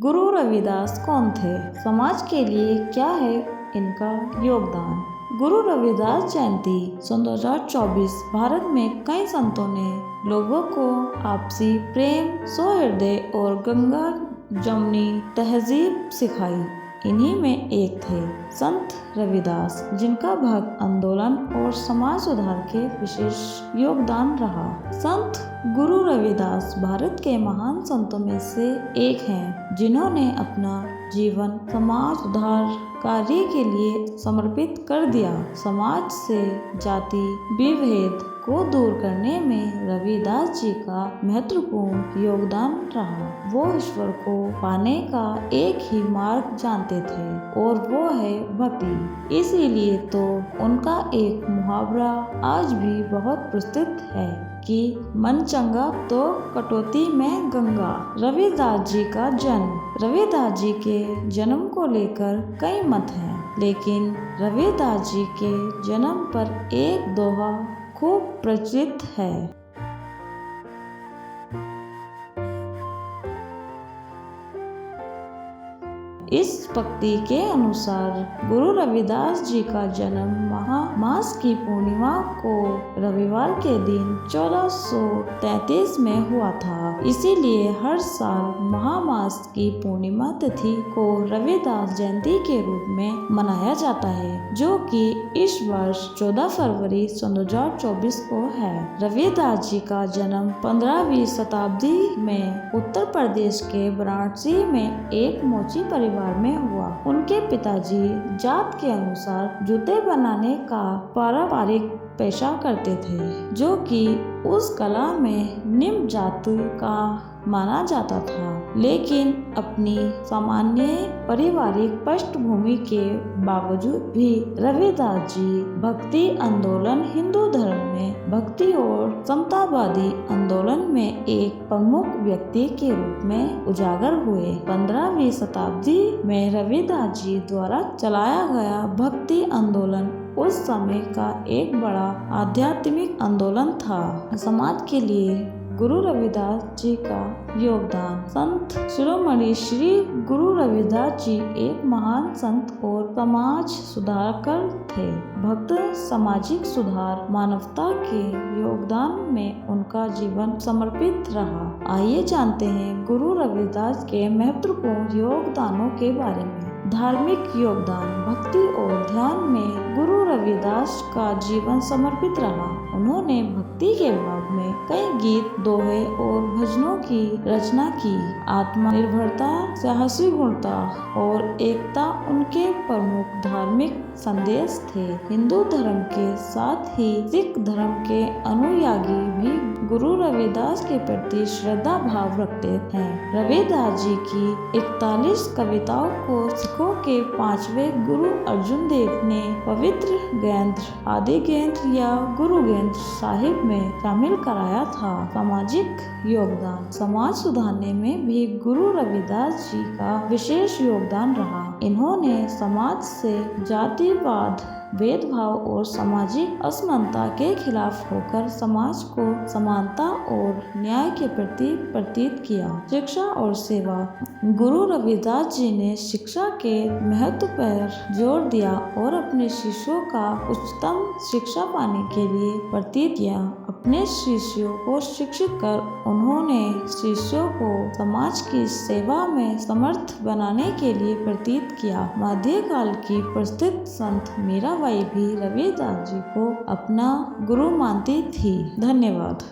गुरु रविदास कौन थे? समाज के लिए क्या है इनका योगदान? गुरु रविदास जयंती सन 2024 भारत में कई संतों ने लोगों को आपसी प्रेम, सौहार्द और गंगा जमुनी तहजीब सिखाई। इन्हीं में एक थे संत रविदास, जिनका भक्ति आंदोलन और समाज सुधार के विशेष योगदान रहा। संत गुरु रविदास भारत के महान संतों में से एक हैं, जिन्होंने अपना जीवन समाज सुधार कार्य के लिए समर्पित कर दिया। समाज से जाति विभेद को दूर करने में रविदास जी का महत्वपूर्ण योगदान रहा। वो ईश्वर को पाने का एक ही मार्ग जानते थे और वो है भक्ति। इसीलिए तो उनका एक मुहावरा आज भी बहुत प्रसिद्ध है कि मन चंगा तो कटौती में गंगा। रविदास जी का जन्म। रविदास जी के जन्म को लेकर कई मत हैं, लेकिन रविदास जी के जन्म पर एक दोहा खूब प्रचलित है। इस पंक्ति के अनुसार गुरु रविदास जी का जन्म मास की पूर्णिमा को रविवार के दिन 1433 में हुआ था। इसीलिए हर साल महामास की पूर्णिमा तिथि को रविदास जयंती के रूप में मनाया जाता है, जो कि इस वर्ष 14 फरवरी सन 2024 को है। रविदास जी का जन्म 15वीं शताब्दी में उत्तर प्रदेश के वाराणसी में एक मोची परिवार में हुआ। उनके पिताजी जात के अनुसार जूते बनाने का पारंपरिक पेशा करते थे, जो कि उस कला में निम्न जाति का माना जाता था। लेकिन अपनी सामान्य पारिवारिक पृष्ठभूमि के बावजूद भी रविदास जी भक्ति आंदोलन, हिंदू धर्म में भक्ति और समतावादी आंदोलन में एक प्रमुख व्यक्ति के रूप में उजागर हुए। 15वीं शताब्दी में रविदास जी द्वारा चलाया गया भक्ति आंदोलन उस समय का एक बड़ा आध्यात्मिक आंदोलन था। समाज के लिए गुरु रविदास जी का योगदान। संत शिरोमणि श्री गुरु रविदास जी एक महान संत और समाज सुधारकर थे। भक्त सामाजिक सुधार, मानवता के योगदान में उनका जीवन समर्पित रहा। आइए जानते हैं गुरु रविदास के महत्वपूर्ण योगदानों के बारे में। धार्मिक योगदान। भक्ति और ध्यान में गुरु रविदास का जीवन समर्पित रहा। उन्होंने भक्ति के भाव में कई गीत, दोहे और भजनों की रचना की। आत्मनिर्भरता, साहसी गुणता और एकता उनके प्रमुख धार्मिक संदेश थे। हिंदू धर्म के साथ ही सिख धर्म के अनुयायी भी गुरु रविदास के प्रति श्रद्धा भाव रखते हैं। रविदास जी की 41 कविताओं को सिखों के 5वें गुरु अर्जुन देव ने पवित्र ग्रंथ आदि ग्रंथ या गुरु ग्रंथ साहिब में शामिल कराया था। सामाजिक योगदान। समाज सुधारने में भी गुरु रविदास जी का विशेष योगदान रहा। इन्होंने समाज से जातिवाद, भेदभाव और सामाजिक असमानता के खिलाफ होकर समाज को समानता और न्याय के प्रति प्रेरित किया। शिक्षा और सेवा। गुरु रविदास जी ने शिक्षा के महत्व पर जोर दिया और अपने शिष्यों का उच्चतम शिक्षा पाने के लिए प्रेरित किया। अपने शिष्यों को शिक्षित कर उन्होंने शिष्यों को समाज की सेवा में समर्थ बनाने के लिए प्रेरित किया। मध्यकाल की प्रसिद्ध संत मीराबाई भी रविदास जी को अपना गुरु मानती थी। धन्यवाद।